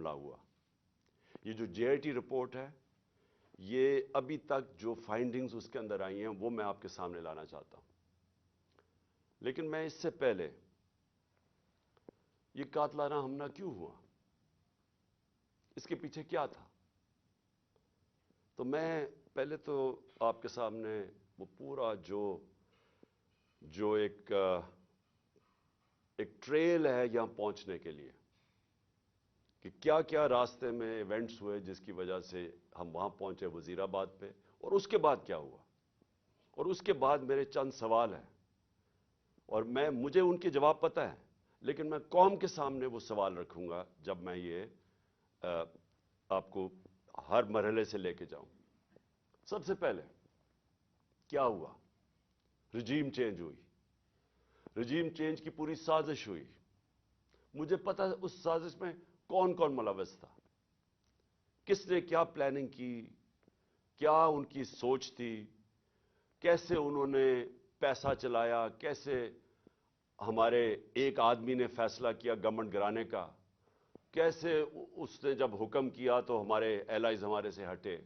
حملہ ہوا. یہ جو JIT رپورٹ ہے، یہ ابھی تک جو فائنڈنگز اس کے اندر آئی ہیں وہ میں آپ کے سامنے لانا چاہتا ہوں. لیکن میں اس سے پہلے یہ قاتلانہ حملہ کیوں ہوا، اس کے پیچھے کیا تھا، تو میں پہلے تو آپ کے سامنے وہ پورا جو ایک ٹریل ہے یہاں پہنچنے کے لیے کہ کیا کیا راستے میں ایونٹس ہوئے جس کی وجہ سے ہم وہاں پہنچے وزیر آباد پہ، اور اس کے بعد کیا ہوا، اور اس کے بعد میرے چند سوال ہیں، اور مجھے ان کے جواب پتہ ہے، لیکن میں قوم کے سامنے وہ سوال رکھوں گا جب میں یہ آپ کو ہر مرحلے سے لے کے جاؤں. سب سے پہلے کیا ہوا؟ رجیم چینج ہوئی. رجیم چینج کی پوری سازش ہوئی. مجھے پتا اس سازش میں کون کون ملوث تھا، کس نے کیا پلاننگ کی، کیا ان کی سوچ تھی، کیسے انہوں نے پیسہ چلایا، کیسے ہمارے ایک آدمی نے فیصلہ کیا گورنمنٹ گرانے کا، کیسے اس نے جب حکم کیا تو ہمارے ایلائز ہمارے سے ہٹے،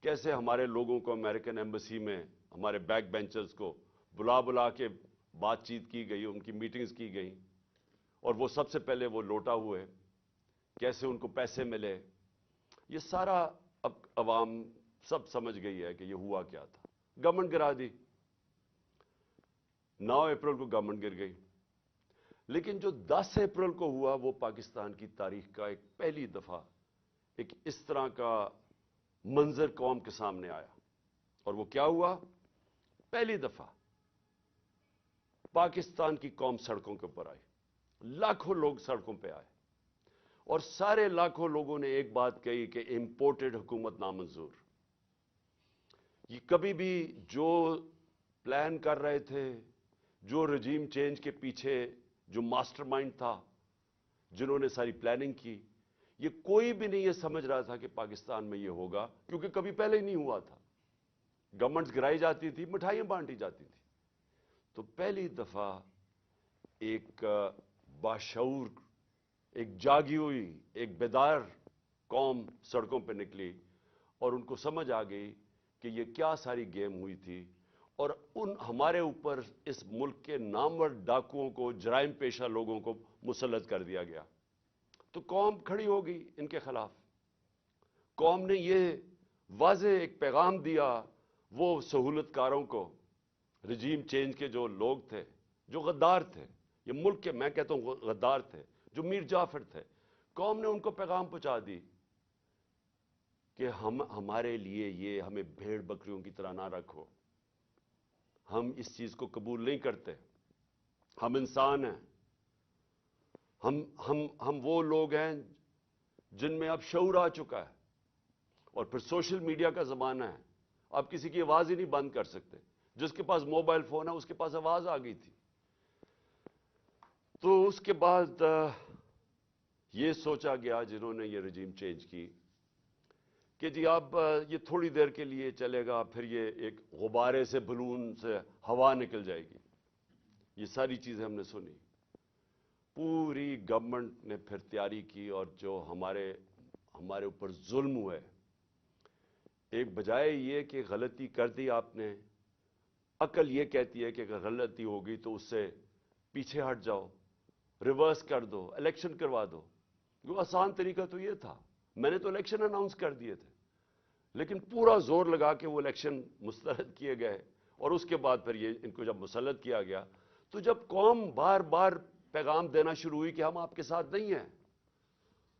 کیسے ہمارے لوگوں کو امریکن ایمبیسی میں ہمارے بیک بینچرز کو بلا کے بات چیت کی گئی، ان کی میٹنگز کی گئیں، اور وہ سب سے پہلے وہ لوٹا ہوئے، کیسے ان کو پیسے ملے. یہ سارا اب عوام سب سمجھ گئی ہے کہ یہ ہوا کیا تھا. گورنمنٹ گرا دی. 9 اپریل کو گورنمنٹ گر گئی. لیکن جو 10 اپریل کو ہوا وہ پاکستان کی تاریخ کا ایک پہلی دفعہ ایک اس طرح کا منظر قوم کے سامنے آیا. اور وہ کیا ہوا؟ پہلی دفعہ پاکستان کی قوم سڑکوں کے اوپر آئی. لاکھوں لوگ سڑکوں پہ آئے، اور سارے لاکھوں لوگوں نے ایک بات کہی کہ امپورٹڈ حکومت نامنظور. یہ کبھی بھی جو پلان کر رہے تھے، جو رجیم چینج کے پیچھے جو ماسٹر مائنڈ تھا، جنہوں نے ساری پلاننگ کی، یہ کوئی بھی نہیں یہ سمجھ رہا تھا کہ پاکستان میں یہ ہوگا، کیونکہ کبھی پہلے ہی نہیں ہوا تھا. گورنمنٹس گرائی جاتی تھی، مٹھائیاں بانٹی جاتی تھی. تو پہلی دفعہ ایک باشعور، ایک جاگی ہوئی، ایک بیدار قوم سڑکوں پہ نکلی، اور ان کو سمجھ آ گئی کہ یہ کیا ساری گیم ہوئی تھی، اور ہمارے اوپر اس ملک کے نامور ڈاکوؤں کو، جرائم پیشہ لوگوں کو مسلط کر دیا گیا. تو قوم کھڑی ہو گئی ان کے خلاف. قوم نے یہ واضح ایک پیغام دیا وہ سہولت کاروں کو، رجیم چینج کے جو لوگ تھے، جو غدار تھے، یہ ملک کے میں کہتا ہوں غدار تھے، جو میر جعفر تھے. قوم نے ان کو پیغام پہنچا دی کہ ہمارے لیے یہ ہمیں بھیڑ بکریوں کی طرح نہ رکھو، ہم اس چیز کو قبول نہیں کرتے، ہم انسان ہیں، ہم وہ لوگ ہیں جن میں اب شعور آ چکا ہے. اور پھر سوشل میڈیا کا زمانہ ہے، آپ کسی کی آواز ہی نہیں بند کر سکتے. جس کے پاس موبائل فون ہے اس کے پاس آواز آ گئی تھی. تو اس کے بعد یہ سوچا گیا جنہوں نے یہ رجیم چینج کی کہ جی اب یہ تھوڑی دیر کے لیے چلے گا، پھر یہ ایک غبارے سے، بلون سے ہوا نکل جائے گی. یہ ساری چیزیں ہم نے سنی. پوری گورنمنٹ نے پھر تیاری کی، اور جو ہمارے اوپر ظلم ہوئے، ایک بجائے یہ کہ غلطی کر دی آپ نے، عقل یہ کہتی ہے کہ اگر غلطی ہوگی تو اس سے پیچھے ہٹ جاؤ، ریورس کر دو، الیکشن کروا دو. وہ آسان طریقہ تو یہ تھا. میں نے تو الیکشن اناؤنس کر دیے تھے، لیکن پورا زور لگا کے وہ الیکشن مسترد کیے گئے. اور اس کے بعد پھر یہ ان کو جب مسلط کیا گیا، تو جب قوم بار بار پیغام دینا شروع ہوئی کہ ہم آپ کے ساتھ نہیں ہیں،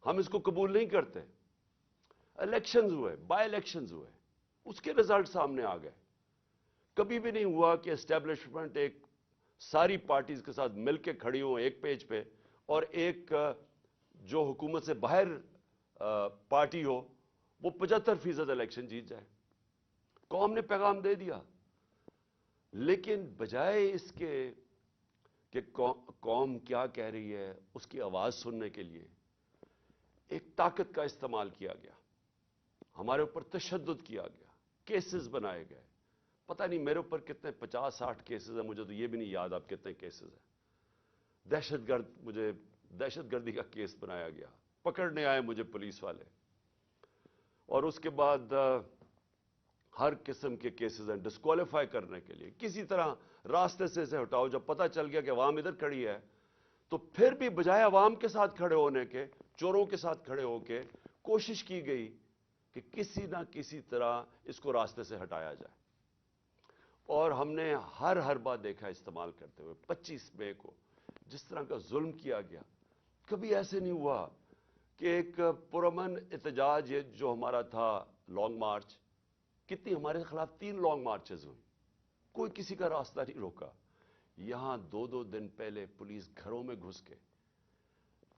ہم اس کو قبول نہیں کرتے، الیکشنز ہوئے، بائی الیکشنز ہوئے، اس کے رزلٹ سامنے آ گئے. کبھی بھی نہیں ہوا کہ اسٹیبلشمنٹ ایک ساری پارٹیز کے ساتھ مل کے کھڑی ہوں ایک پیج پہ، اور ایک جو حکومت سے باہر پارٹی ہو وہ 75% الیکشن جیت جائے. قوم نے پیغام دے دیا، لیکن بجائے اس کے کہ قوم کیا کہہ رہی ہے اس کی آواز سننے کے لیے، ایک طاقت کا استعمال کیا گیا، ہمارے اوپر تشدد کیا گیا، کیسز بنائے گئے. پتہ نہیں میرے اوپر کتنے 50-60 کیسز ہیں، مجھے تو یہ بھی نہیں یاد اب کتنے کیسز ہیں. مجھے دہشت گردی کا کیس بنایا گیا، پکڑنے آئے مجھے پولیس والے، اور اس کے بعد ہر قسم کے کیسز ہیں ڈسکوالیفائی کرنے کے لیے، کسی طرح راستے سے ہٹاؤ۔ جب پتہ چل گیا کہ عوام ادھر کھڑی ہے تو پھر بھی بجائے عوام کے ساتھ کھڑے ہونے کے، چوروں کے ساتھ کھڑے ہو کے کوشش کی گئی کہ کسی نہ کسی طرح اس کو راستے سے ہٹایا جائے، اور ہم نے ہر بار دیکھا استعمال کرتے ہوئے 25 مئی کو جس طرح کا ظلم کیا گیا۔ کبھی ایسے نہیں ہوا کہ ایک پرامن احتجاج یہ جو ہمارا تھا لانگ مارچ، کتنی ہمارے خلاف 3 لانگ مارچز ہوئی، کوئی کسی کا راستہ نہیں روکا۔ یہاں 2 دن پہلے پولیس گھروں میں گھس کے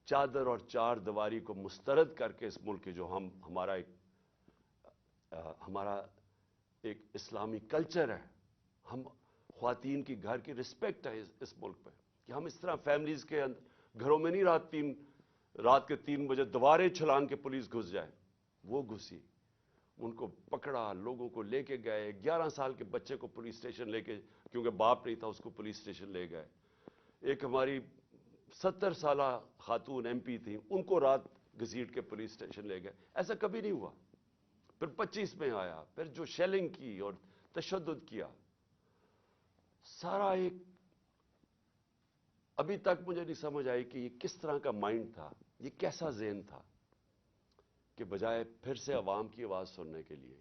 چادر اور چار دیواری کو مسترد کر کے اس ملک کے جو ہمارا ایک اسلامی کلچر ہے، ہم خواتین کی گھر کی رسپیکٹ ہے اس ملک پہ، کہ ہم اس طرح فیملیز کے گھروں میں نہیں رات کے 3 بجے دیواریں چھلانگ کے پولیس گھس جائے۔ وہ گھسی، ان کو پکڑا، لوگوں کو لے کے گئے، 11 سال کے بچے کو پولیس اسٹیشن لے کے، کیونکہ باپ نہیں تھا اس کو پولیس اسٹیشن لے گئے۔ ایک ہماری 70 سالہ خاتون ایم پی تھیں، ان کو رات گھسیٹ کے پولیس اسٹیشن لے گئے۔ ایسا کبھی نہیں ہوا۔ پھر 25 میں آیا، پھر جو شیلنگ کی اور تشدد کیا، سارا ایک ابھی تک مجھے نہیں سمجھ آئی کہ یہ کس طرح کا مائنڈ تھا، یہ کیسا ذہن تھا کہ بجائے پھر سے عوام کی آواز سننے کے لیے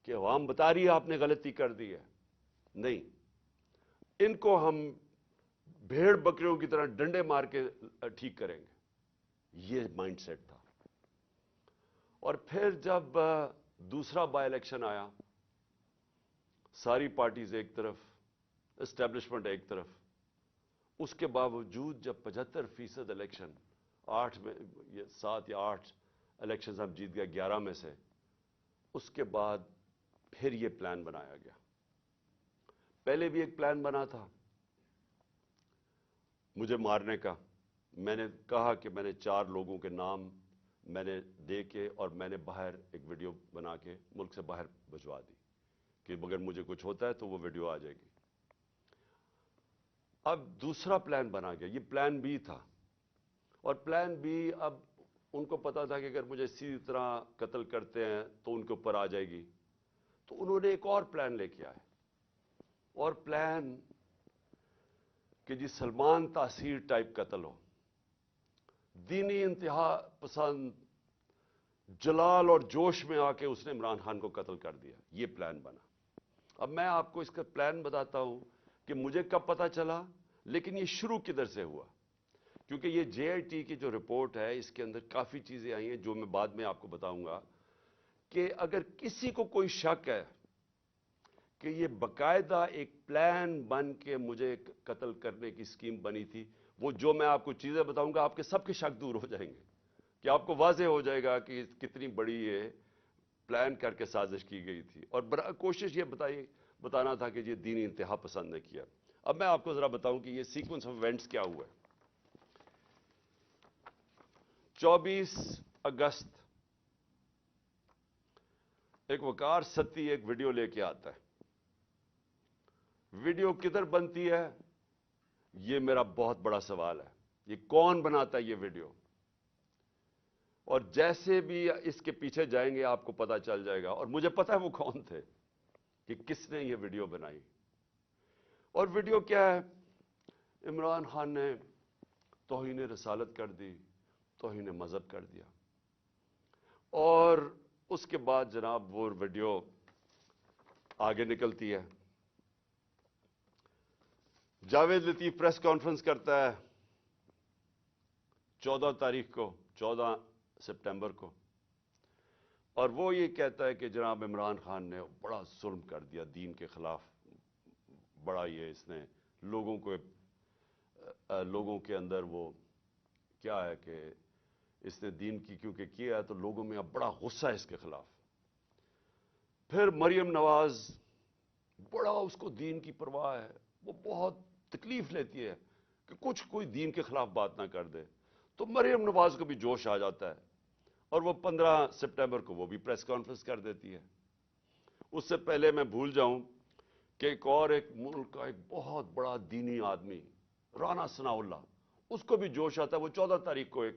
کہ عوام بتا رہی ہے آپ نے غلطی کر دی ہے، نہیں، ان کو ہم بھیڑ بکریوں کی طرح ڈنڈے مار کے ٹھیک کریں گے، یہ مائنڈ سیٹ تھا۔ اور پھر جب دوسرا بائی الیکشن آیا، ساری پارٹیز ایک طرف، اسٹیبلشمنٹ ایک طرف، اس کے باوجود جب 75% الیکشن، 7 یا 8 الیکشنز ہم جیت گئے 11 میں سے، اس کے بعد پھر یہ پلان بنایا گیا۔ پہلے بھی ایک پلان بنا تھا مجھے مارنے کا۔ میں نے کہا کہ میں نے 4 لوگوں کے نام میں نے دے کے اور میں نے باہر ایک ویڈیو بنا کے ملک سے باہر بھجوا دی کہ اگر مجھے کچھ ہوتا ہے تو وہ ویڈیو آ جائے گی۔ اب دوسرا پلان بنا گیا، یہ پلان بی تھا، اور پلان بی اب ان کو پتا تھا کہ اگر مجھے اسی طرح قتل کرتے ہیں تو ان کے اوپر آ جائے گی، تو انہوں نے ایک اور پلان لے کے آئے، اور پلان کہ جی سلمان تاثیر ٹائپ قتل ہو، دینی انتہا پسند جلال اور جوش میں آ کے اس نے عمران خان کو قتل کر دیا، یہ پلان بنا۔ اب میں آپ کو اس کا پلان بتاتا ہوں کہ مجھے کب پتا چلا، لیکن یہ شروع کدھر سے ہوا، کیونکہ یہ جے آئی ٹی کی جو رپورٹ ہے اس کے اندر کافی چیزیں آئی ہیں جو میں بعد میں آپ کو بتاؤں گا، کہ اگر کسی کو کوئی شک ہے کہ یہ باقاعدہ ایک پلان بن کے مجھے قتل کرنے کی اسکیم بنی تھی، وہ جو میں آپ کو چیزیں بتاؤں گا آپ کے سب کے شک دور ہو جائیں گے، کہ آپ کو واضح ہو جائے گا کہ کتنی بڑی یہ پلان کر کے سازش کی گئی تھی، اور کوشش یہ بتانا تھا کہ یہ دینی انتہا پسند نے کیا۔ اب میں آپ کو ذرا بتاؤں کہ یہ سیکوینس آف ایونٹس کیا ہوا ہے۔ 24 اگست ایک وقار ستی ایک ویڈیو لے کے آتا ہے۔ ویڈیو کدھر بنتی ہے یہ میرا بہت بڑا سوال ہے، یہ کون بناتا ہے یہ ویڈیو، اور جیسے بھی اس کے پیچھے جائیں گے آپ کو پتا چل جائے گا، اور مجھے پتا ہے وہ کون تھے، کہ کس نے یہ ویڈیو بنائی۔ اور ویڈیو کیا ہے؟ عمران خان نے توہین رسالت کر دی، توہین مذہب کر دیا، اور اس کے بعد جناب وہ ویڈیو آگے نکلتی ہے۔ جاوید لطیف پریس کانفرنس کرتا ہے 14 سپٹمبر کو، اور وہ یہ کہتا ہے کہ جناب عمران خان نے بڑا ظلم کر دیا دین کے خلاف، بڑا یہ اس نے لوگوں کے اندر وہ کیا ہے کہ اس نے دین کی کیونکہ کیا ہے تو لوگوں میں اب بڑا غصہ ہے اس کے خلاف۔ پھر مریم نواز، بڑا اس کو دین کی پرواہ ہے، وہ بہت تکلیف لیتی ہے کہ کوئی دین کے خلاف بات نہ کر دے، تو مریم نواز کو بھی جوش آ جاتا ہے، اور وہ 15 سپٹمبر کو وہ بھی پریس کانفرنس کر دیتی ہے۔ اس سے پہلے میں بھول جاؤں کہ ایک ملک کا ایک بہت بڑا دینی آدمی رانا ثناء اللہ، اس کو بھی جوش آتا ہے، وہ 14 تاریخ کو ایک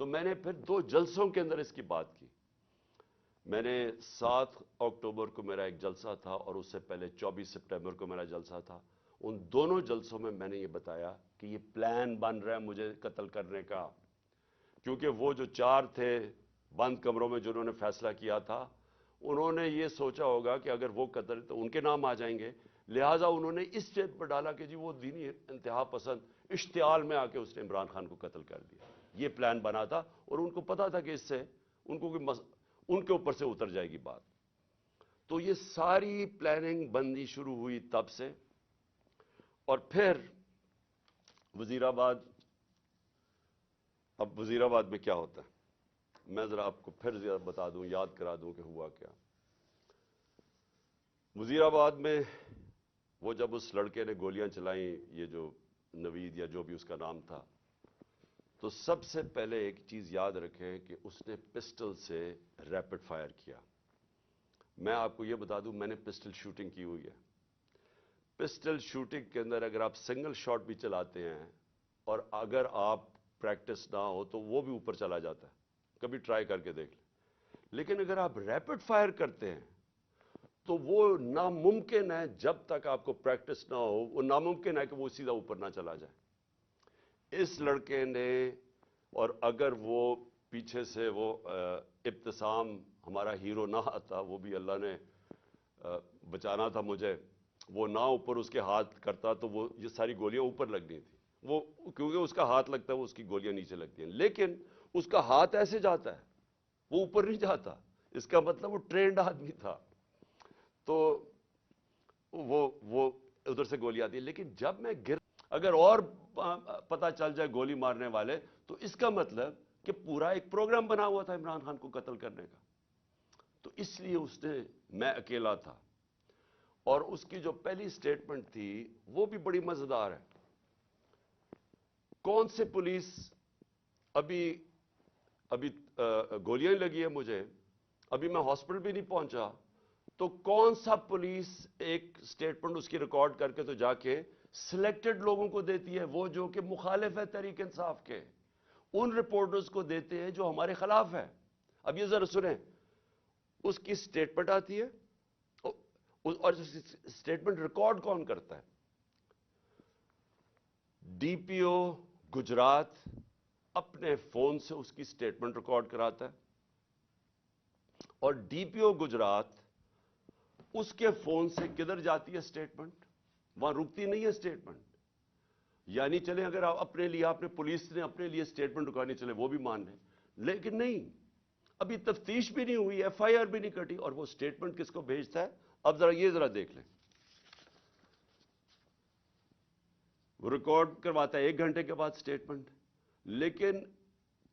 تو میں نے پھر 2 جلسوں کے اندر اس کی بات کی. میں نے 7 اکتوبر کو میرا ایک جلسہ تھا اور اس سے پہلے 24 سپٹمبر کو میرا جلسہ تھا. ان دونوں جلسوں میں میں نے یہ بتایا کہ یہ پلان بن رہا ہے مجھے قتل کرنے کا، کیونکہ وہ جو 4 تھے بند کمروں میں جنہوں نے فیصلہ کیا تھا، انہوں نے یہ سوچا ہوگا کہ اگر وہ قتل تو ان کے نام آ جائیں گے، لہٰذا انہوں نے اس چیز پر ڈالا کہ جی وہ دینی انتہا پسند اشتعال میں آ کے اس نے عمران خان کو قتل کر دیا. یہ پلان بنا تھا اور ان کو پتا تھا کہ اس سے ان کو ان کے اوپر سے اتر جائے گی بات. تو یہ ساری پلاننگ بندی شروع ہوئی تب سے. اور پھر وزیر آباد، اب وزیر آباد میں کیا ہوتا ہے میں ذرا آپ کو پھر زیادہ بتا دوں، یاد کرا دوں کہ ہوا کیا. وزیر آباد میں وہ جب اس لڑکے نے گولیاں چلائیں، یہ جو نوید یا جو بھی اس کا نام تھا، تو سب سے پہلے ایک چیز یاد رکھیں کہ اس نے پسٹل سے ریپڈ فائر کیا. میں آپ کو یہ بتا دوں میں نے پسٹل شوٹنگ کی ہوئی ہے. پسٹل شوٹنگ کے اندر اگر آپ سنگل شاٹ بھی چلاتے ہیں اور اگر آپ پریکٹس نہ ہو تو وہ بھی اوپر چلا جاتا ہے، کبھی ٹرائی کر کے دیکھ لیں. لیکن اگر آپ ریپڈ فائر کرتے ہیں تو وہ ناممکن ہے، جب تک آپ کو پریکٹس نہ ہو وہ ناممکن ہے کہ وہ سیدھا اوپر نہ چلا جائے. اس لڑکے نے، اور اگر وہ پیچھے سے وہ ابتسام ہمارا ہیرو نہ آتا، وہ بھی اللہ نے بچانا تھا مجھے، وہ نہ اوپر اس کے ہاتھ کرتا تو وہ یہ ساری گولیاں اوپر لگنی تھی. وہ کیونکہ اس کا ہاتھ لگتا ہے وہ اس کی گولیاں نیچے لگتی ہیں، لیکن اس کا ہاتھ ایسے جاتا ہے وہ اوپر نہیں جاتا. اس کا مطلب وہ ٹرینڈ آدمی تھا، تو وہ ادھر سے گولی آتی ہے. لیکن جب میں اگر اور پتہ چل جائے گولی مارنے والے، تو اس کا مطلب کہ پورا ایک پروگرام بنا ہوا تھا عمران خان کو قتل کرنے کا. تو اس لیے اس نے، میں اکیلا تھا. اور اس کی جو پہلی سٹیٹمنٹ تھی وہ بھی بڑی مزیدار ہے. کون سے پولیس، ابھی گولیاں لگی ہیں مجھے، ابھی میں ہاسپٹل بھی نہیں پہنچا، تو کون سا پولیس ایک سٹیٹمنٹ اس کی ریکارڈ کر کے تو جا کے سلیکٹڈ لوگوں کو دیتی ہے، وہ جو کہ مخالف ہے تحریک انصاف کے، ان رپورٹرز کو دیتے ہیں جو ہمارے خلاف ہے. اب یہ ذرا سنیں، اس کی سٹیٹمنٹ آتی ہے اور سٹیٹمنٹ ریکارڈ کون کرتا ہے؟ ڈی پی او گجرات اپنے فون سے اس کی سٹیٹمنٹ ریکارڈ کراتا ہے، اور ڈی پی او گجرات اس کے فون سے کدھر جاتی ہے سٹیٹمنٹ؟ وہاں رکتی نہیں ہے سٹیٹمنٹ. یعنی چلیں اگر آپ اپنے لیے، آپ نے پولیس نے اپنے لیے سٹیٹمنٹ رکانی چلے وہ بھی مان لیں، لیکن نہیں، ابھی تفتیش بھی نہیں ہوئی، ایف آئی آر بھی نہیں کٹی، اور وہ سٹیٹمنٹ کس کو بھیجتا ہے؟ اب ذرا یہ ذرا دیکھ لیں. وہ ریکارڈ کرواتا ہے 1 گھنٹے کے بعد سٹیٹمنٹ، لیکن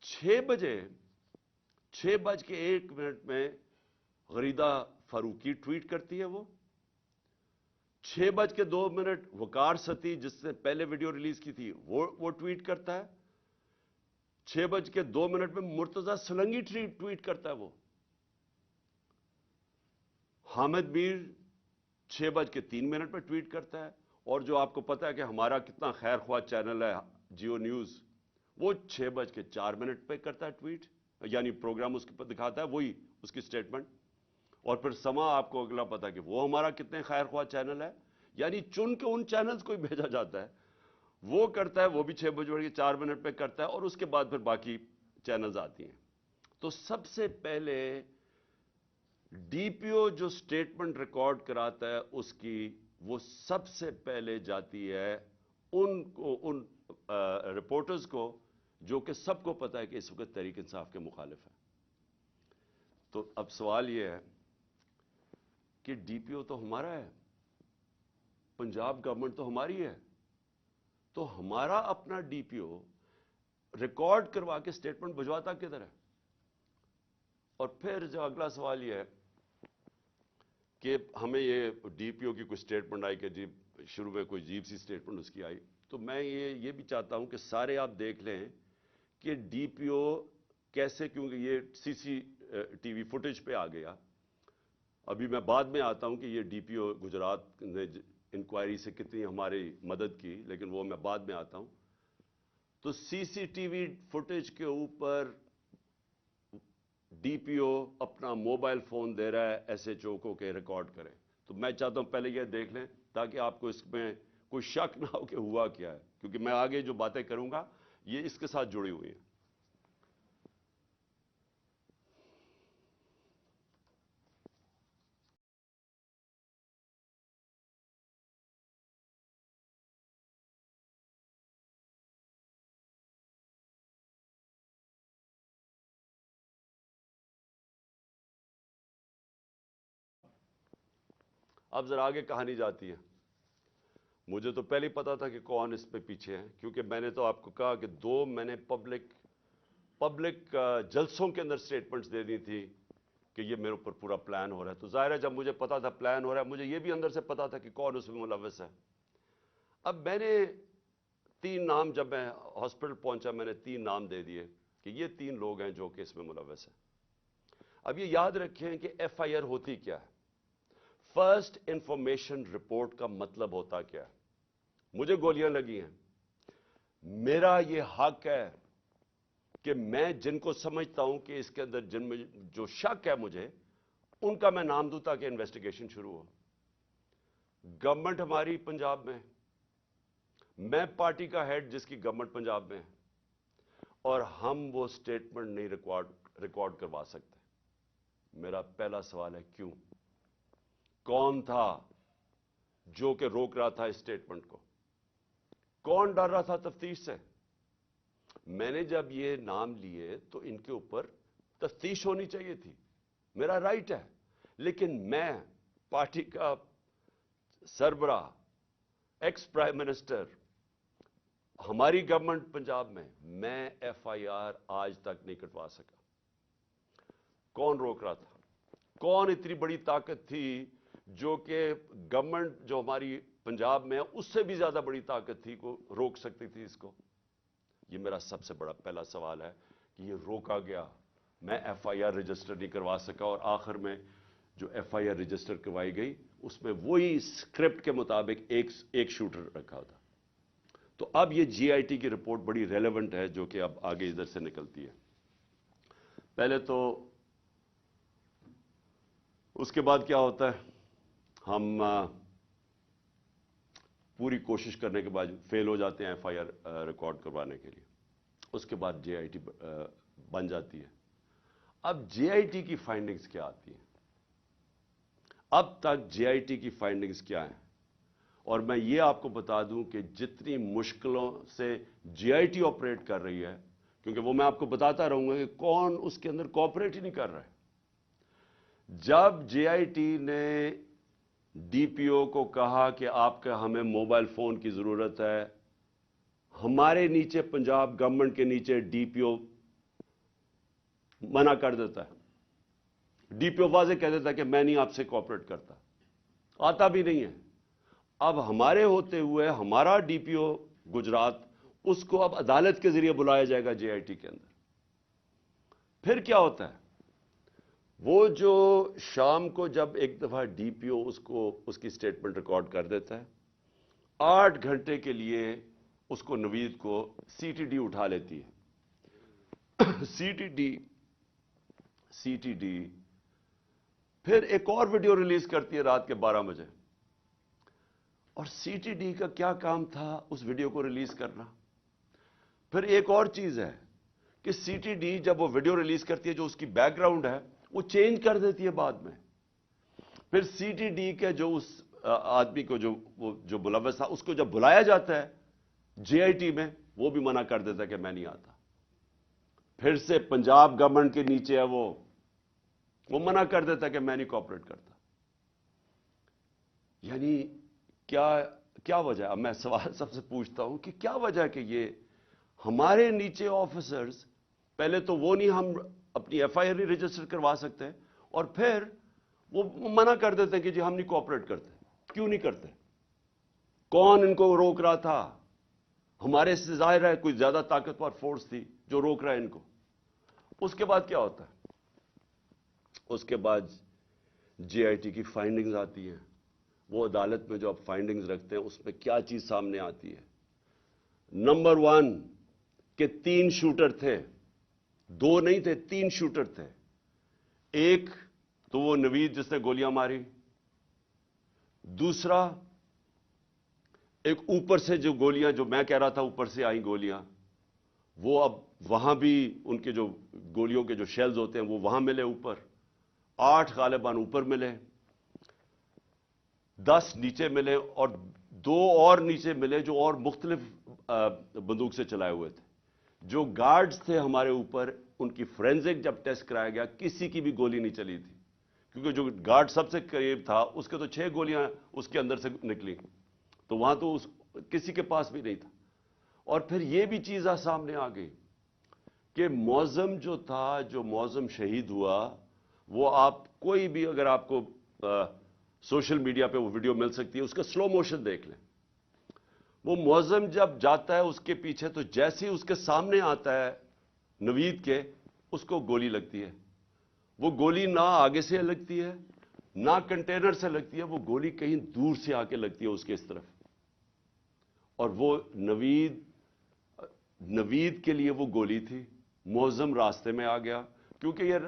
6:01 میں غریدہ فاروقی ٹویٹ کرتی ہے. وہ 6:02 وقار ستی جس نے پہلے ویڈیو ریلیز کی تھی وہ ٹویٹ کرتا ہے. 6:02 میں مرتضی سلنگی ٹویٹ کرتا ہے. وہ حامد میر 6:03 پہ ٹویٹ کرتا ہے. اور جو آپ کو پتا ہے کہ ہمارا کتنا خیر خواہ چینل ہے جیو نیوز، وہ 6:04 پہ کرتا ہے ٹویٹ، یعنی پروگرام اس پر دکھاتا ہے وہی اس کی سٹیٹمنٹ. اور پھر سما آپ کو اگلا پتا کہ وہ ہمارا کتنے خیر خواہ چینل ہے، یعنی چن کے ان چینلز کو ہی بھیجا جاتا ہے. وہ کرتا ہے، وہ بھی 6:04 پہ کرتا ہے، اور اس کے بعد پھر باقی چینلز آتی ہیں. تو سب سے پہلے ڈی پی او جو سٹیٹمنٹ ریکارڈ کراتا ہے اس کی، وہ سب سے پہلے جاتی ہے ان رپورٹرز کو جو کہ سب کو پتا ہے کہ اس وقت تحریک انصاف کے مخالف ہیں. تو اب سوال یہ ہے کہ ڈی پی او تو ہمارا ہے، پنجاب گورنمنٹ تو ہماری ہے، تو ہمارا اپنا ڈی پی او ریکارڈ کروا کے سٹیٹمنٹ بھجواتا کدھر ہے؟ اور پھر جو اگلا سوال یہ ہے کہ ہمیں یہ ڈی پی او کی کوئی سٹیٹمنٹ آئی کہ جی شروع میں کوئی عجیب سی سٹیٹمنٹ اس کی آئی، تو میں یہ بھی چاہتا ہوں کہ سارے آپ دیکھ لیں کہ ڈی پی او کیسے، کیونکہ یہ سی سی ٹی وی فوٹیج پہ آ گیا. ابھی میں بعد میں آتا ہوں کہ یہ ڈی پی او گجرات نے انکوائری سے کتنی ہماری مدد کی، لیکن وہ میں بعد میں آتا ہوں. تو سی سی ٹی وی فوٹیج کے اوپر ڈی پی او اپنا موبائل فون دے رہا ہے ایس ایچ او کو کہ ریکارڈ کریں. تو میں چاہتا ہوں پہلے یہ دیکھ لیں تاکہ آپ کو اس میں کوئی شک نہ ہو کہ ہوا کیا ہے، کیونکہ میں آگے جو باتیں کروں گا یہ اس کے ساتھ جڑی ہوئی ہیں. اب ذرا آگے کہانی جاتی ہے. مجھے تو پہلے ہی پتا تھا کہ کون اس پہ پیچھے ہیں، کیونکہ میں نے تو آپ کو کہا کہ میں نے پبلک جلسوں کے اندر سٹیٹمنٹس دے دی تھی کہ یہ میرے اوپر پورا پلان ہو رہا ہے. تو ظاہر ہے جب مجھے پتا تھا پلان ہو رہا ہے، مجھے یہ بھی اندر سے پتا تھا کہ کون اس میں ملوث ہے. اب میں نے 3 نام، جب میں ہاسپٹل پہنچا میں نے 3 نام دے دیے کہ یہ 3 لوگ ہیں جو کہ اس میں ملوث ہیں. اب یہ یاد رکھیں کہ ایف آئی آر ہوتی کیا ہے. فرسٹ انفارمیشن رپورٹ کا مطلب ہوتا کیا ہے؟ مجھے گولیاں لگی ہیں، میرا یہ حق ہے کہ میں جن کو سمجھتا ہوں کہ اس کے اندر جن میں جو شک ہے مجھے، ان کا میں نام دوں تاکہ انویسٹیگیشن شروع ہو. گورنمنٹ ہماری پنجاب میں، میں پارٹی کا ہیڈ جس کی گورنمنٹ پنجاب میں ہے، اور ہم وہ سٹیٹمنٹ نہیں ریکارڈ کروا سکتے. میرا پہلا سوال ہے کیوں؟ کون تھا جو کہ روک رہا تھا اس سٹیٹمنٹ کو؟ کون ڈر رہا تھا تفتیش سے؟ میں نے جب یہ نام لیے تو ان کے اوپر تفتیش ہونی چاہیے تھی، میرا رائٹ ہے. لیکن میں پارٹی کا سربراہ، ایکس پرائم منسٹر، ہماری گورنمنٹ پنجاب میں ایف آئی آر آج تک نہیں کٹوا سکا. کون روک رہا تھا؟ کون اتنی بڑی طاقت تھی جو کہ گورنمنٹ جو ہماری پنجاب میں ہے اس سے بھی زیادہ بڑی طاقت تھی کو روک سکتی تھی اس کو؟ یہ میرا سب سے بڑا پہلا سوال ہے کہ یہ روکا گیا. میں ایف آئی آر رجسٹر نہیں کروا سکا، اور آخر میں جو ایف آئی آر رجسٹر کروائی گئی اس میں وہی اسکرپٹ کے مطابق ایک شوٹر رکھا تھا. تو اب یہ جی آئی ٹی کی رپورٹ بڑی ریلیونٹ ہے جو کہ اب آگے ادھر سے نکلتی ہے. پہلے تو اس کے بعد کیا ہوتا ہے، ہم پوری کوشش کرنے کے بعد فیل ہو جاتے ہیں ایف آئی آر ریکارڈ کروانے کے لیے. اس کے بعد جے آئی ٹی بن جاتی ہے. اب جے آئی ٹی کی فائنڈنگز کیا آتی ہیں؟ اب تک جے آئی ٹی کی فائنڈنگز کیا ہیں؟ اور میں یہ آپ کو بتا دوں کہ جتنی مشکلوں سے جے آئی ٹی آپریٹ کر رہی ہے، کیونکہ وہ میں آپ کو بتاتا رہوں گا کہ کون اس کے اندر کوآپریٹ ہی نہیں کر رہا ہے. جب جے آئی ٹی نے ڈی پی او کو کہا کہ آپ کا ہمیں موبائل فون کی ضرورت ہے، ہمارے نیچے پنجاب گورنمنٹ کے نیچے ڈی پی او منع کر دیتا ہے. ڈی پی او واضح کہہ دیتا ہے کہ میں نہیں آپ سے کوآپریٹ کرتا، آتا بھی نہیں ہے. اب ہمارے ہوتے ہوئے ہمارا ڈی پی او گجرات، اس کو اب عدالت کے ذریعے بلایا جائے گا جے آئی ٹی کے اندر. پھر کیا ہوتا ہے؟ وہ جو شام کو جب ایک دفعہ ڈی پی او اس کی سٹیٹمنٹ ریکارڈ کر دیتا ہے، 8 گھنٹے کے لیے اس کو نوید کو سی ٹی ڈی اٹھا لیتی ہے. سی ٹی ڈی پھر ایک اور ویڈیو ریلیز کرتی ہے رات کے 12 بجے. اور سی ٹی ڈی کا کیا کام تھا اس ویڈیو کو ریلیز کرنا؟ پھر ایک اور چیز ہے کہ سی ٹی ڈی جب وہ ویڈیو ریلیز کرتی ہے جو اس کی بیک گراؤنڈ ہے وہ چینج کر دیتی ہے بعد میں. پھر سی ٹی ڈی کے جو اس آدمی کو جو ملوث تھا اس کو جب بلایا جاتا ہے جے آئی ٹی میں، وہ بھی منع کر دیتا ہے کہ میں نہیں آتا. پھر سے پنجاب گورنمنٹ کے نیچے ہے وہ منع کر دیتا ہے کہ میں نہیں کوآپریٹ کرتا. یعنی کیا وجہ؟ اب میں سوال سب سے پوچھتا ہوں کہ کیا وجہ ہے کہ یہ ہمارے نیچے آفیسرز، پہلے تو وہ نہیں ہم اپنی ایف آئی آر رجسٹر کروا سکتے، اور پھر وہ منع کر دیتے ہیں کہ جی ہم نہیں کوآپریٹ کرتے. کیوں نہیں کرتے؟ کون ان کو روک رہا تھا؟ ہمارے سے ظاہر ہے کوئی زیادہ طاقتور فورس تھی جو روک رہا ہے ان کو. اس کے بعد کیا ہوتا ہے؟ اس کے بعد جے آئی ٹی کی فائنڈنگز آتی ہیں. وہ عدالت میں جو آپ فائنڈنگز رکھتے ہیں اس میں کیا چیز سامنے آتی ہے؟ نمبر 1، کہ 3 شوٹر تھے، 2 نہیں تھے، 3 شوٹر تھے. ایک تو وہ نوید جس نے گولیاں ماری، دوسرا ایک اوپر سے جو گولیاں، جو میں کہہ رہا تھا اوپر سے آئیں گولیاں، وہ اب وہاں بھی ان کے جو گولیوں کے جو شیلز ہوتے ہیں وہ وہاں ملے اوپر. 8 غالباً اوپر ملے، 10 نیچے ملے، اور 2 اور نیچے ملے جو اور مختلف بندوق سے چلائے ہوئے تھے. جو گارڈز تھے ہمارے اوپر، ان کی فورینزک جب ٹیسٹ کرایا گیا کسی کی بھی گولی نہیں چلی تھی، کیونکہ جو گارڈ سب سے قریب تھا اس کے تو 6 گولیاں اس کے اندر سے نکلی، تو وہاں تو کسی کے پاس بھی نہیں تھا. اور پھر یہ بھی چیز سامنے آ گئی کہ معظم جو تھا، جو معظم شہید ہوا، وہ آپ کوئی بھی اگر آپ کو سوشل میڈیا پہ وہ ویڈیو مل سکتی ہے، اس کا سلو موشن دیکھ لیں. وہ معظم جب جاتا ہے اس کے پیچھے، تو جیسے ہی اس کے سامنے آتا ہے نوید کے، اس کو گولی لگتی ہے. وہ گولی نہ آگے سے لگتی ہے نہ کنٹینر سے لگتی ہے، وہ گولی کہیں دور سے آ کے لگتی ہے اس کے اس طرف. اور وہ نوید کے لیے وہ گولی تھی. معظم راستے میں آ گیا، کیونکہ یہ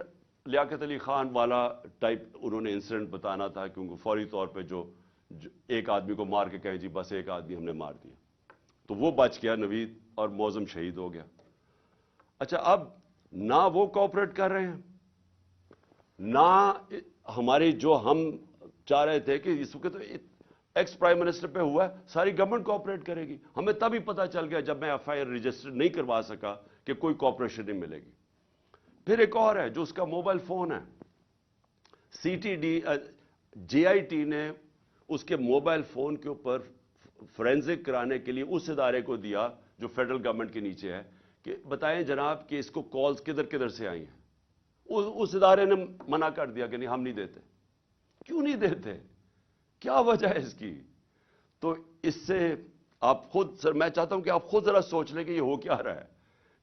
لیاقت علی خان والا ٹائپ انہوں نے انسیڈنٹ بتانا تھا، کیونکہ فوری طور پہ جو ایک آدمی کو مار کے کہیں جی بس ایک آدمی ہم نے مار دیا، تو وہ بچ گیا نوید، اور معظم شہید ہو گیا. اچھا، اب نہ وہ کوآپریٹ کر رہے ہیں، نہ ہماری جو ہم چاہ رہے تھے کہ اس وقت ایکس پرائم منسٹر پہ ہوا ہے، ساری گورنمنٹ کوآپریٹ کرے گی. ہمیں تب ہی پتا چل گیا جب میں ایف آئی آر رجسٹر نہیں کروا سکا کہ کوئی کوآپریشن نہیں ملے گی. پھر ایک اور ہے جو اس کا موبائل فون ہے، جے آئی ٹی نے اس کے موبائل فون کے اوپر فورینزک کرانے کے لیے اس ادارے کو دیا جو فیڈرل گورنمنٹ کے نیچے ہے، کہ بتائیں جناب کہ اس کو کالز کدھر کدھر سے آئی ہیں. اس ادارے نے منع کر دیا کہ نہیں ہم نہیں دیتے. کیوں نہیں دیتے؟ کیا وجہ ہے اس کی؟ تو اس سے آپ خود، سر میں چاہتا ہوں کہ آپ خود ذرا سوچ لیں کہ یہ ہو کیا رہا ہے،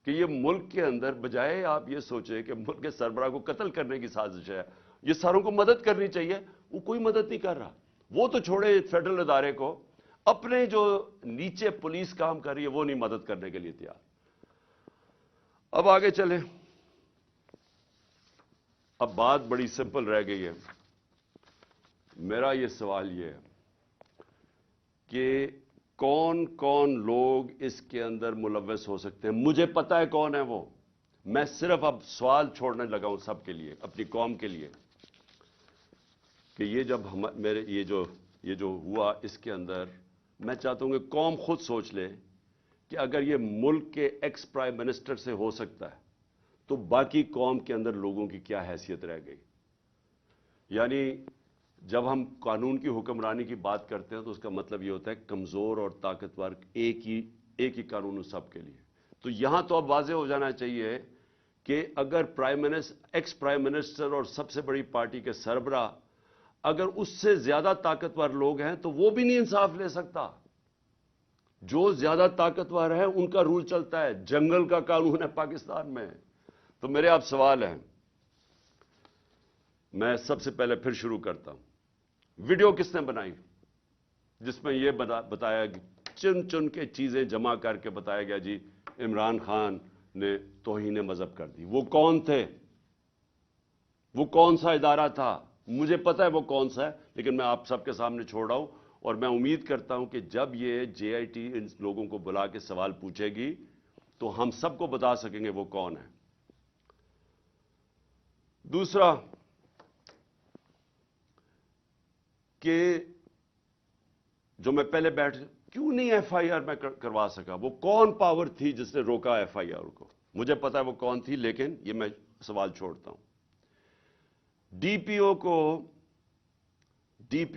کہ یہ ملک کے اندر بجائے آپ یہ سوچیں کہ ملک کے سربراہ کو قتل کرنے کی سازش ہے، یہ ساروں کو مدد کرنی چاہیے، وہ کوئی مدد نہیں کر رہا. وہ تو چھوڑے فیڈرل ادارے کو، اپنے جو نیچے پولیس کام کر رہی ہے وہ نہیں مدد کرنے کے لیے تیار. اب آگے چلیں. اب بات بڑی سمپل رہ گئی ہے. میرا یہ سوال یہ ہے کہ کون کون لوگ اس کے اندر ملوث ہو سکتے ہیں. مجھے پتا ہے کون ہے وہ، میں صرف اب سوال چھوڑنے لگا ہوں سب کے لیے، اپنی قوم کے لیے، کہ یہ جب یہ جو ہوا اس کے اندر، میں چاہتا ہوں کہ قوم خود سوچ لے کہ اگر یہ ملک کے ایکس پرائم منسٹر سے ہو سکتا ہے تو باقی قوم کے اندر لوگوں کی کیا حیثیت رہ گئی. یعنی جب ہم قانون کی حکمرانی کی بات کرتے ہیں تو اس کا مطلب یہ ہوتا ہے کمزور اور طاقتور ایک ہی قانون سب کے لیے. تو یہاں تو اب واضح ہو جانا چاہیے کہ اگر ایکس پرائم منسٹر اور سب سے بڑی پارٹی کے سربراہ اگر اس سے زیادہ طاقتور لوگ ہیں تو وہ بھی نہیں انصاف لے سکتا. جو زیادہ طاقتور ہے ان کا رول چلتا ہے، جنگل کا قانون ہے پاکستان میں. تو میرے آپ سوال ہیں، میں سب سے پہلے پھر شروع کرتا ہوں. ویڈیو کس نے بنائی جس میں یہ بتایا، چن چن کے چیزیں جمع کر کے بتایا گیا جی عمران خان نے توہین مذہب کر دی؟ وہ کون تھے؟ وہ کون سا ادارہ تھا؟ مجھے پتا ہے وہ کون سا ہے، لیکن میں آپ سب کے سامنے چھوڑ رہا ہوں، اور میں امید کرتا ہوں کہ جب یہ جے آئی ٹی ان لوگوں کو بلا کے سوال پوچھے گی تو ہم سب کو بتا سکیں گے وہ کون ہے. دوسرا کہ جو میں پہلے کیوں نہیں ایف آئی آر میں کروا سکا؟ وہ کون پاور تھی جس نے روکا ایف آئی آر کو؟ مجھے پتا ہے وہ کون تھی، لیکن یہ میں سوال چھوڑتا ہوں. ڈی پی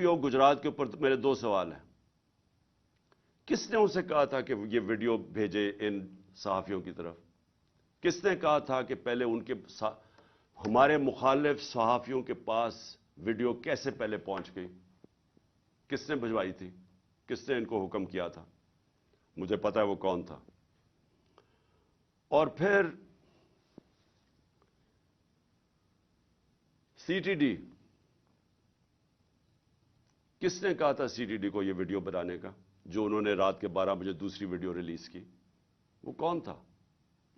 او گجرات کے اوپر میرے 2 سوال ہیں. کس نے اسے کہا تھا کہ یہ ویڈیو بھیجے ان صحافیوں کی طرف؟ کس نے کہا تھا کہ پہلے ہمارے مخالف صحافیوں کے پاس ویڈیو کیسے پہلے پہنچ گئی؟ کس نے بھجوائی تھی؟ کس نے ان کو حکم کیا تھا؟ مجھے پتا ہے وہ کون تھا. اور پھر سی ٹی ڈی، کس نے کہا تھا سی ٹی ڈی کو یہ ویڈیو بنانے کا جو انہوں نے رات کے 12 بجے دوسری ویڈیو ریلیز کی؟ وہ کون تھا؟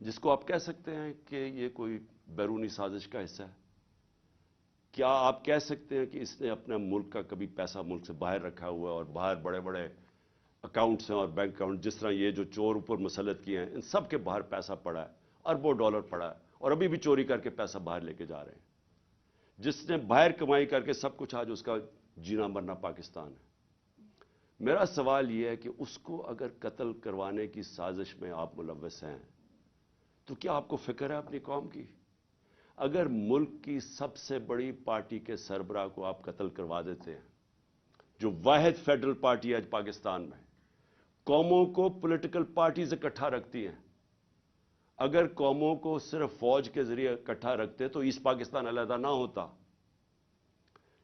جس کو آپ کہہ سکتے ہیں کہ یہ کوئی بیرونی سازش کا حصہ ہے؟ کیا آپ کہہ سکتے ہیں کہ اس نے اپنا ملک کا کبھی پیسہ ملک سے باہر رکھا ہوا ہے اور باہر بڑے بڑے اکاؤنٹس ہیں اور بینک اکاؤنٹ، جس طرح یہ جو چور اوپر مسلط کیے ہیں، ان سب کے باہر پیسہ پڑا ہے، اربوں ڈالر پڑا ہے، اور ابھی بھی چوری کر کے پیسہ باہر لے کے جا رہے ہیں؟ جس نے باہر کمائی کر کے سب کچھ، آج اس کا جینا مرنا پاکستان ہے۔ میرا سوال یہ ہے کہ اس کو اگر قتل کروانے کی سازش میں آپ ملوث ہیں تو کیا آپ کو فکر ہے اپنی قوم کی؟ اگر ملک کی سب سے بڑی پارٹی کے سربراہ کو آپ قتل کروا دیتے ہیں، جو واحد فیڈرل پارٹی ہے آج پاکستان میں، قوموں کو پولیٹیکل پارٹیز اکٹھا رکھتی ہیں، اگر قوموں کو صرف فوج کے ذریعے اکٹھا رکھتے تو ایسٹ پاکستان علیحدہ نہ ہوتا۔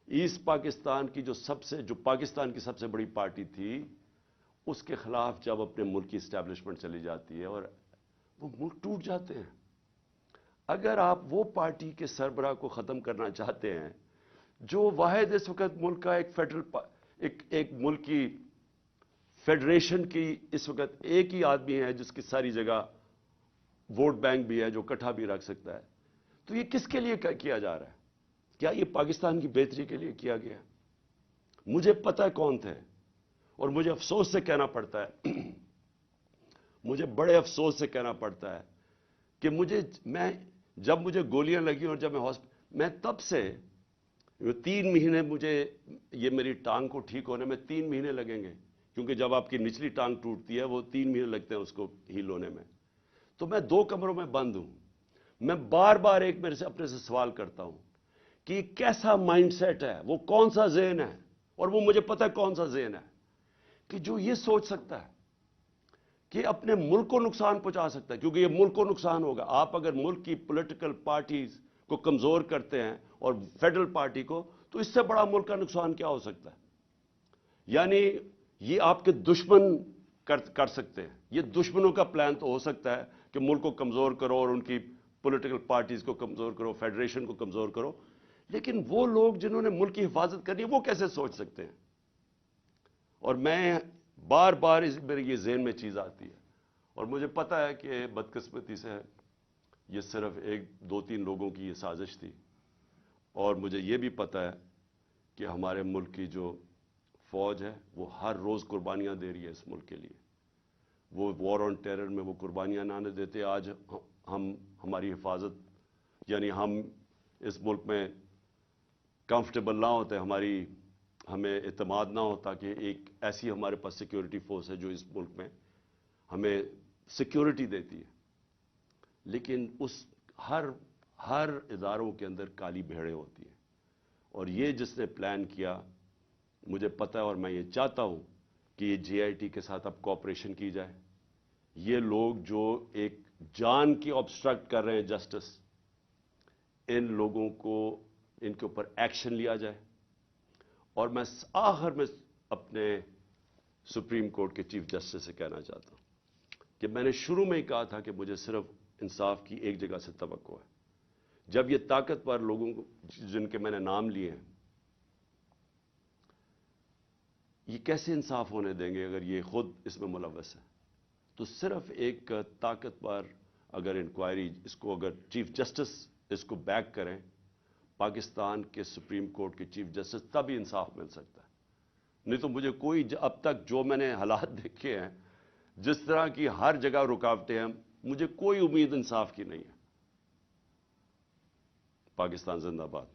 ایسٹ پاکستان کی جو پاکستان کی سب سے بڑی پارٹی تھی، اس کے خلاف جب اپنے ملک کی اسٹیبلشمنٹ چلی جاتی ہے اور وہ ملک ٹوٹ جاتے ہیں۔ اگر آپ وہ پارٹی کے سربراہ کو ختم کرنا چاہتے ہیں جو واحد اس وقت ملک کا ایک ملک کی فیڈریشن کی اس وقت ایک ہی آدمی ہے جس کی ساری جگہ ووٹ بینک بھی ہے، جو اکٹھا بھی رکھ سکتا ہے، تو یہ کس کے لیے کیا جا رہا ہے؟ کیا یہ پاکستان کی بہتری کے لیے کیا گیا؟ مجھے پتہ ہے کون تھے، اور مجھے افسوس سے کہنا پڑتا ہے مجھے بڑے افسوس سے کہنا پڑتا ہے کہ جب مجھے گولیاں لگی اور جب میں تب سے 3 مہینے، یہ میری ٹانگ کو ٹھیک ہونے میں 3 مہینے لگیں گے، کیونکہ جب آپ کی نچلی ٹانگ ٹوٹتی ہے وہ 3 مہینے لگتے ہیں اس کو ہیل ہونے میں۔ تو میں 2 کمروں میں بند ہوں۔ میں بار بار اپنے سے سوال کرتا ہوں کہ کیسا مائنڈ سیٹ ہے، وہ کون سا ذہن ہے، اور وہ مجھے پتہ ہے کون سا ذہن ہے کہ جو یہ سوچ سکتا ہے کہ اپنے ملک کو نقصان پہنچا سکتا ہے، کیونکہ یہ ملک کو نقصان ہوگا۔ آپ اگر ملک کی پولیٹیکل پارٹیز کو کمزور کرتے ہیں اور فیڈرل پارٹی کو، تو اس سے بڑا ملک کا نقصان کیا ہو سکتا ہے؟ یعنی یہ آپ کے دشمن کر سکتے ہیں، یہ دشمنوں کا پلان تو ہو سکتا ہے کہ ملک کو کمزور کرو اور ان کی پولیٹیکل پارٹیز کو کمزور کرو، فیڈریشن کو کمزور کرو، لیکن وہ لوگ جنہوں نے ملک کی حفاظت کرنی ہے وہ کیسے سوچ سکتے ہیں؟ اور میں بار بار میرے یہ ذہن میں چیز آتی ہے، اور مجھے پتا ہے کہ بدقسمتی سے یہ صرف 1-2-3 لوگوں کی یہ سازش تھی، اور مجھے یہ بھی پتا ہے کہ ہمارے ملک کی جو فوج ہے وہ ہر روز قربانیاں دے رہی ہے اس ملک کے لیے۔ وہ وار آن ٹیرر میں وہ قربانیاں نہ دیتے، آج ہماری حفاظت، یعنی ہم اس ملک میں کمفرٹیبل نہ ہوتے، ہمیں اعتماد نہ ہوتا کہ ایک ایسی ہمارے پاس سیکیورٹی فورس ہے جو اس ملک میں ہمیں سیکیورٹی دیتی ہے، لیکن ہر اداروں کے اندر کالی بھیڑیں ہوتی ہیں، اور یہ جس نے پلان کیا، مجھے پتہ ہے اور میں یہ چاہتا ہوں کہ یہ جے آئی ٹی کے ساتھ اب کوآپریشن کی جائے۔ یہ لوگ جو ایک جان کی آبسٹرکٹ کر رہے ہیں جسٹس، ان لوگوں کو ان کے اوپر ایکشن لیا جائے۔ اور میں آخر میں اپنے سپریم کورٹ کے چیف جسٹس سے کہنا چاہتا ہوں کہ میں نے شروع میں ہی کہا تھا کہ مجھے صرف انصاف کی ایک جگہ سے توقع ہے۔ جب یہ طاقتور لوگوں کو، جن کے میں نے نام لیے ہیں، یہ کیسے انصاف ہونے دیں گے اگر یہ خود اس میں ملوث ہے؟ تو صرف ایک طاقتور اگر انکوائری، اس کو اگر چیف جسٹس اس کو بیک کریں، پاکستان کے سپریم کورٹ کے چیف جسٹس، تب ہی انصاف مل سکتا ہے۔ نہیں تو مجھے اب تک جو میں نے حالات دیکھے ہیں، جس طرح کی ہر جگہ رکاوٹیں ہیں، مجھے کوئی امید انصاف کی نہیں ہے۔ پاکستان زندہ باد۔